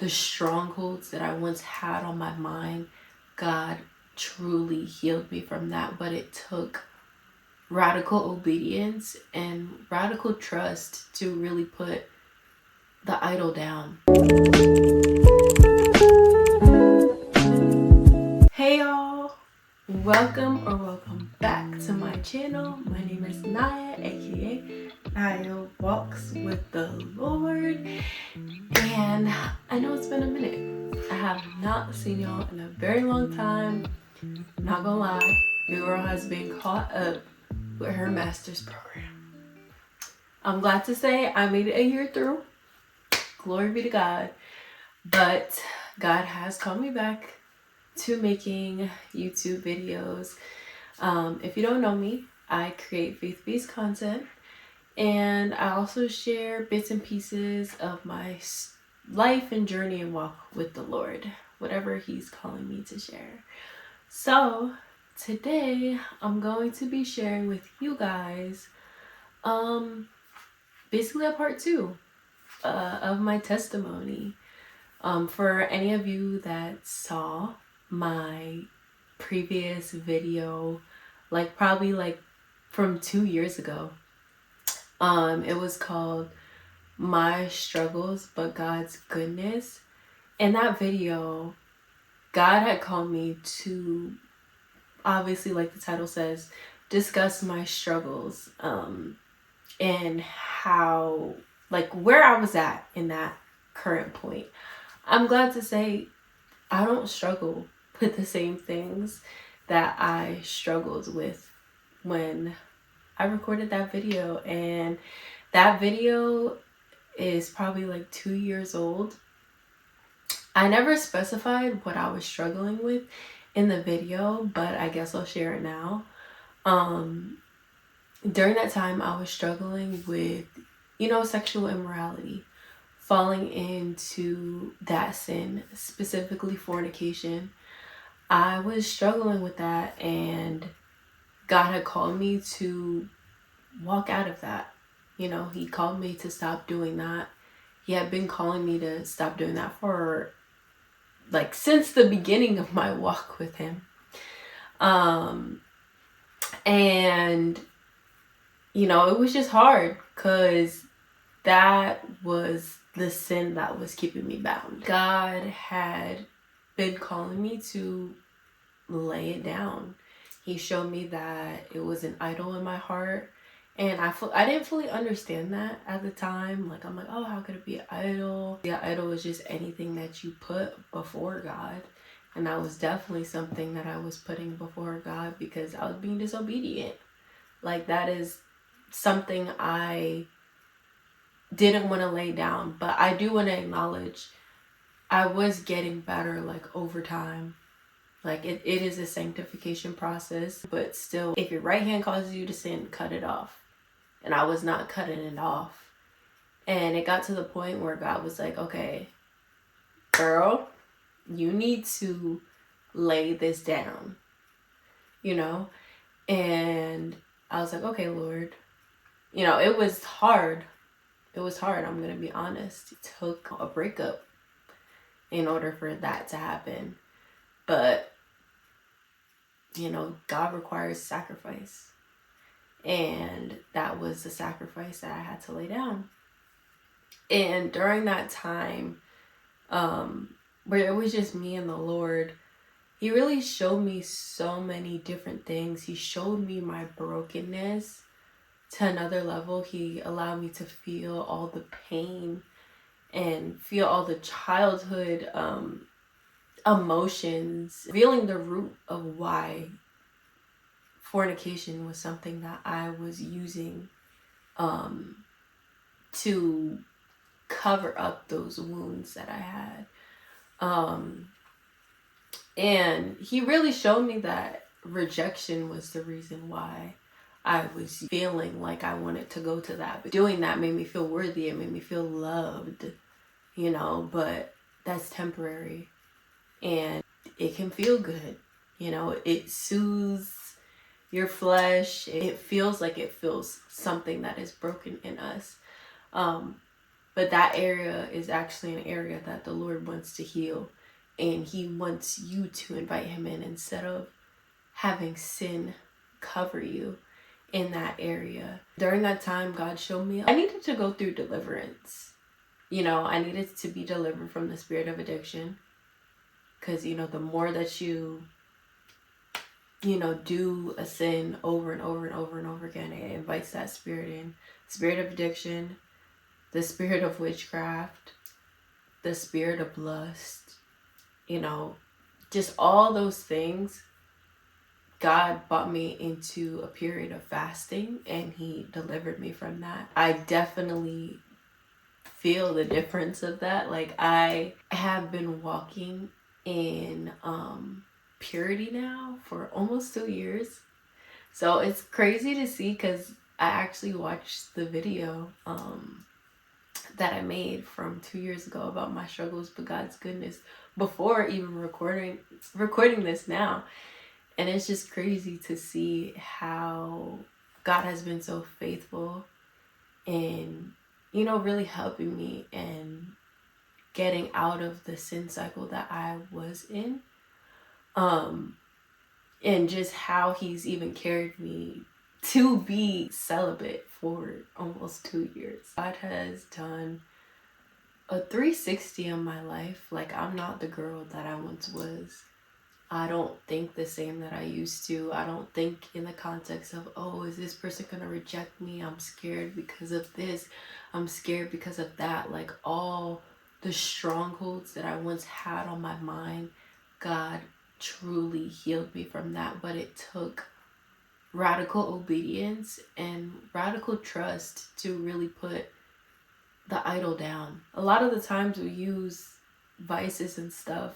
the strongholds that I once had on my mind, God truly healed me from that. But it took radical obedience and radical trust to really put the idol down. Hey y'all, welcome back to my channel. My name is Naya, aka Naya Walks with the Lord, and I know it's been a minute. I have not seen y'all in a very long time. Not gonna lie, your girl has been caught up with her master's program. I'm glad to say I made it a year through. Glory be to God. But God has called me back to making YouTube videos. If you don't know me, I create faith-based content, and I also share bits and pieces of my life and journey and walk with the Lord, whatever He's calling me to share. So today I'm going to be sharing with you guys basically a part 2 of my testimony. For any of you that saw my previous video, probably from 2 years ago, it was called My Struggles But God's Goodness. In that video, God had called me to, obviously, like the title says, discuss my struggles, and how, where I was at in that current point. I'm glad to say I don't struggle with the same things that I struggled with when I recorded that video. And that video is probably 2 years old. I never specified what I was struggling with in the video, but I guess I'll share it now. During that time, I was struggling with, sexual immorality, falling into that sin, specifically fornication. I was struggling with that, and God had called me to walk out of that. He called me to stop doing that. He had been calling me to stop doing that for since the beginning of my walk with Him. And it was just hard because that was the sin that was keeping me bound. God had been calling me to lay it down. He showed me that it was an idol in my heart, and I didn't fully understand that at the time. I'm like, oh, how could it be an idol? The idol is just anything that you put before God, and that was definitely something that I was putting before God because I was being disobedient. That is something I didn't want to lay down, but I do want to acknowledge I was getting better over time. It is a sanctification process, but still, if your right hand causes you to sin, cut it off. And I was not cutting it off. And it got to the point where God was like, okay, girl, you need to lay this down, And I was like, okay, Lord. It was hard. It was hard, I'm going to be honest. It took a breakup in order for that to happen. But, God requires sacrifice. And that was the sacrifice that I had to lay down. And during that time, where it was just me and the Lord, He really showed me so many different things. He showed me my brokenness to another level. He allowed me to feel all the pain and feel all the childhood emotions, revealing the root of why fornication was something that I was using to cover up those wounds that I had. And He really showed me that rejection was the reason why I was feeling like I wanted to go to that. But doing that made me feel worthy. It made me feel loved, but that's temporary. And it can feel good. It soothes your flesh. It feels like it feels something that is broken in us. But that area is actually an area that the Lord wants to heal. And he wants you to invite him in instead of having sin cover you in that area. During that time, God showed me I needed to go through deliverance. I needed to be delivered from the spirit of addiction. Because, the more that you do a sin over and over and over and over again, it invites that spirit in. Spirit of addiction, the spirit of witchcraft, the spirit of lust, just all those things. God brought me into a period of fasting and he delivered me from that. I definitely feel the difference of that. Like, I have been walking in purity now for almost 2 years. So it's crazy to see, because I actually watched the video that I made from 2 years ago about my struggles but God's goodness before even recording this now. And it's just crazy to see how God has been so faithful in, really helping me and getting out of the sin cycle that I was in. And just how he's even carried me to be celibate for almost 2 years. God has done a 360 in my life. Like, I'm not the girl that I once was. I don't think the same that I used to. I don't think in the context of, oh, is this person gonna reject me? I'm scared because of this. I'm scared because of that. Like, all the strongholds that I once had on my mind, God truly healed me from that. But it took radical obedience and radical trust to really put the idol down. A lot of the times we use vices and stuff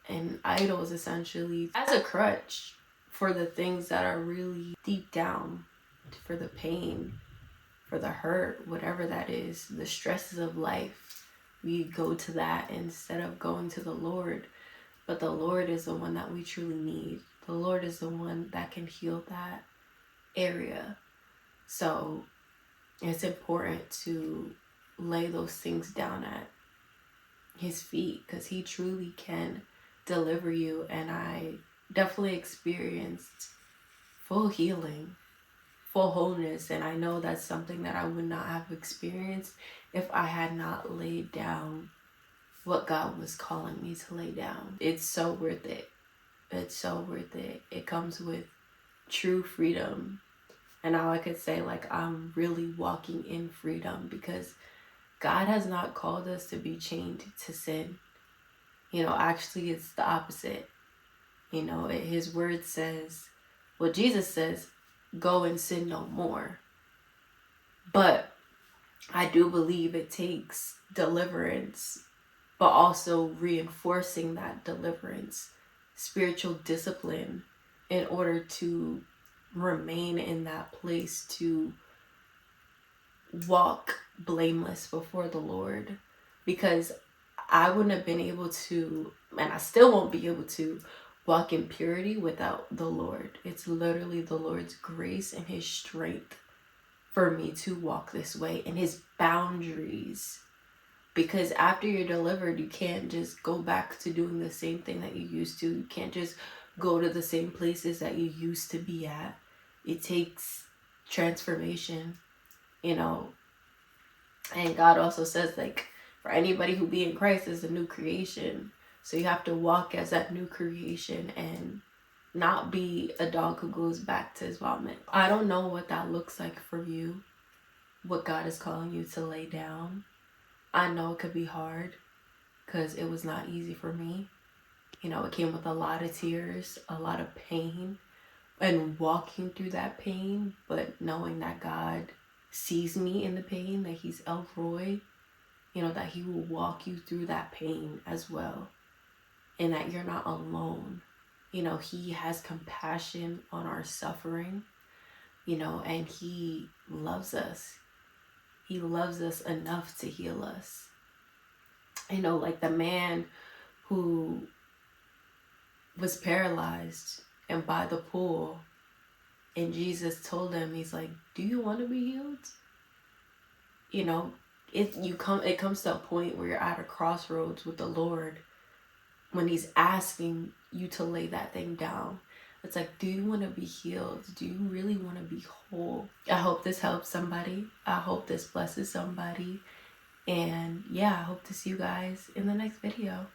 and idols essentially as a crutch for the things that are really deep down, for the pain, for the hurt, whatever that is, the stresses of life. We go to that instead of going to the Lord. But the Lord is the one that we truly need. The Lord is the one that can heal that area. So it's important to lay those things down at his feet, because he truly can deliver you. And I definitely experienced full healing, full wholeness. And I know that's something that I would not have experienced if I had not laid down what God was calling me to lay down. It's so worth it. It's so worth it. It comes with true freedom. And now I could say, like, I'm really walking in freedom, because God has not called us to be chained to sin. Actually it's the opposite. His word says, well, Jesus says, go and sin no more. But I do believe it takes deliverance, but also reinforcing that deliverance, spiritual discipline, in order to remain in that place, to walk blameless before the Lord. Because I wouldn't have been able to, and I still won't be able to, walk in purity without the Lord. It's literally the Lord's grace and his strength for me to walk this way, and his boundaries. Because after you're delivered, you can't just go back to doing the same thing that you used to. You can't just go to the same places that you used to be at. It takes transformation, And God also says, like, for anybody who be in Christ is a new creation. So you have to walk as that new creation and not be a dog who goes back to his vomit. I don't know what that looks like for you, what God is calling you to lay down. I know it could be hard, because it was not easy for me. It came with a lot of tears, a lot of pain, and walking through that pain, but knowing that God sees me in the pain, that he's El Roy, that he will walk you through that pain as well, and that you're not alone. He has compassion on our suffering, and he loves us. He loves us enough to heal us. Like the man who was paralyzed and by the pool, and Jesus told him, he's like, do you want to be healed? it comes to a point where you're at a crossroads with the Lord when he's asking you to lay that thing down. It's like, do you want to be healed? Do you really want to be whole? I hope this helps somebody. I hope this blesses somebody. And yeah, I hope to see you guys in the next video.